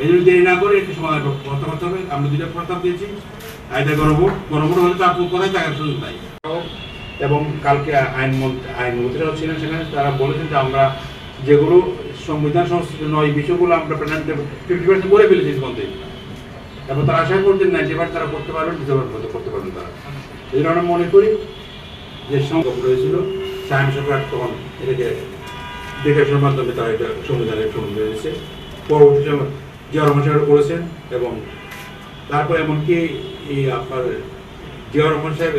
এই জন্য দেরি না করে একটু সময় কথা করতে হবে। আমরা দুইটা প্রস্তাব দিয়েছি, আয়দা গণভোট হলে তো আপনার কোথায় থাকার সুযোগ নাই। এবং কালকে আইনমন্ত্রীরাও ছিলেন সেখানে, তারা বলেছেন যে আমরা যেগুলো সংবিধান সংশ্লিষ্ট নয় বিষয়গুলো আমরা 50% করে ফেলেছি ইতিমধ্যে, এবং তারা আশা করছেন 90% তারা করতে পারবেন, ডিসেম্বর মধ্যে করতে পারবেন তারা। এই জন্য আমরা মনে করি যে সংকল্প রয়েছিল সায়ন সরকার তখন এটাকে দেখাশোনার মাধ্যমে তারা এটা সংবিধানের সংবিধান দিয়েছে। পরবর্তী সময় জিয়া রহমান সাহেব করেছেন, এবং তারপর এমনকি এই আপনার জিয়া রহমান সাহেব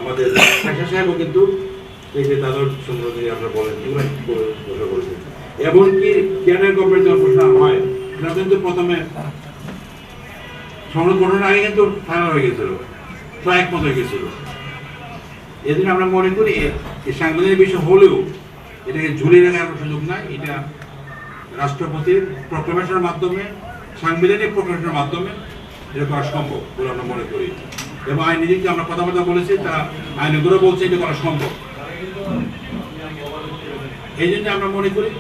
আমাদের শাসা সাহেবও কিন্তু এই যে দাদর সম্পর্কে আপনারা বলেন এগুলো ঘোষণা করেছেন। এমনকি কেন্দ্রের গভর্নমেন্ট যখন ঘোষণা হয় সেটা কিন্তু প্রথমে সংসদ গঠনের আগে কিন্তু ফাইনাল হয়ে গেছিল, প্রায় একমত হয়ে গেছিল। এদিন আমরা মনে করি এই সাংবিধানিক বিষয় হলেও এটাকে ঝুলিয়ে রাখার কোনো সুযোগ নাই। এটা রাষ্ট্রপতির প্রক্লেমেশনের মাধ্যমে, সাংবিধানিক প্রক্লেমেশনের মাধ্যমে এটা করা সম্ভব বলে আমরা মনে করি, এবং আইনজীবীকে আমরা কথাবার্তা বলেছি, তা আইনগুলো বলছে এটা করা সম্ভব। এই জন্য আমরা মনে করি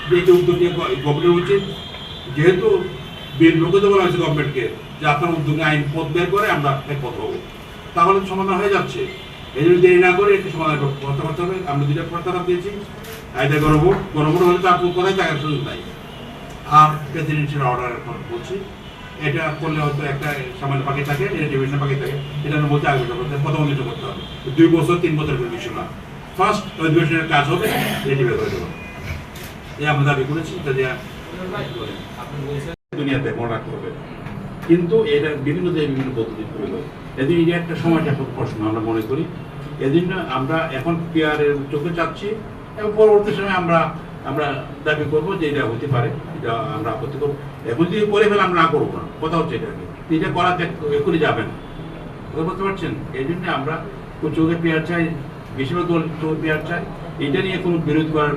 যে এটা উদ্যোগ নিয়ে গভর্নমেন্টের উচিত, যেহেতু বিল লোকতে বলা হয়েছে গভর্নমেন্টকে যে আপনার উদ্যোগে আইন পথ বের করে আমরা একপথ হবো, তাহলে সমাধান হয়ে যাচ্ছে। এই জন্য দেরি না করে একটু সময় কথা করতে হবে। আমরা দুইটা প্রস্তাব দিয়েছি, আয়দা গণভোট হলে তো আপনার কোথায় থাকার সুযোগ নাই। আর প্রেসিডেন্সিয়াল অর্ডার বলছি, এটা করলে হয়তো একটা সামান্য পাখি থাকে, এটা ডিভিশন পাখি থাকে, এটা আমরা বলতে আগে প্রথম অধিবেশন করতে হবে। 2 বছর 3 বছরের কোনো বিষয় না, ফার্স্ট অধিবেশনের কাজ হবে, রেডি বের করে দেবো। এই আমরা দাবি করেছি, দুনিয়াতে মনে রাখতে হবে। কিন্তু এটা বিভিন্ন জায়গায় বিভিন্ন পদ্ধতি প্রয়োগ, এদিন এটা একটা সময়টা প্রশ্ন আমরা মনে করি। এজন্য আমরা এখন পিয়ারের চোখে চাচ্ছি, এবং পরবর্তী সময় আমরা দাবি করবো যে এটা হতে পারে, এটা আমরা আপত্তি করবো। এখন যদি করে ফেলে আমরা না করবো না, কথা হচ্ছে এটাকে এটা করাতে এখনই যাবেন, বুঝতে পারছেন। এই জন্য আমরা চোখে পেয়ার চাই, বেশিরভাগ দল চোখে পেয়ার চাই। এটা নিয়ে কোনো বিরোধ করার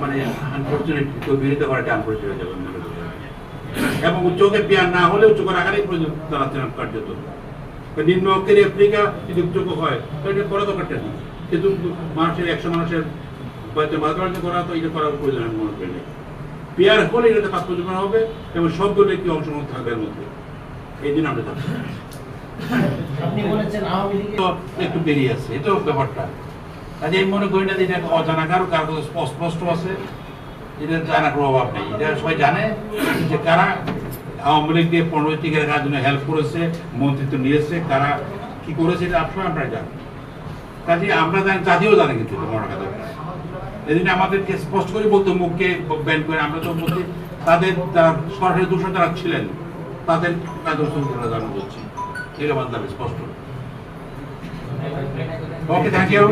মানে আনফর্চুনেট কেউ বিরোধিতা করাটা আনফর্চুনেট হয়ে যাবে, এবং চোখে পেয়ার না হলেও চোখের আকারেই প্রয়োজন দাঁড়াচ্ছেন কার্যত। নিম্ন অক্ষের আফ্রিকা যদি চোখ হয় এটা করা দরকারটা নেই, কিন্তু মানুষের 100 মানুষের মাঝে করা তো এটা করার প্রয়োজন আমি মনে করি। পেয়ার হলে এটাতে তাৎপর্যপূর্ণ হবে, এবং সব দলের একটি অংশগ্রহণ থাকবে এর মধ্যে। এই দিন আমরা যাচ্ছি একটু বেরিয়ে আছে, এটাও ব্যাপারটা। কাজে আমি মনে করি না যে এটা অজানা কারো কারো স্পষ্ট আছে, এটা জানার কোনো অভাব নেই। এটা সবাই জানে যে কারা আওয়ামী লীগ দিয়ে 15 টিকার কাজ জন্য হেল্প করেছে, মন্ত্রিত্ব নিয়েছে, কারা কি করেছে, এটা আপনারা আমরা জানি। কাজে আমরা জানি, জাতিও জানে, কিন্তু এদিন আমাদেরকে স্পষ্ট করে বলতে মুখকে ব্যান করে আমরা তো বলতে তাদের যারা সরকারি দূষণ যারা ছিলেন তাদের কাজ জানানো হচ্ছে, এটা আমার দাবি স্পষ্ট। ওকে, থ্যাংক ইউ।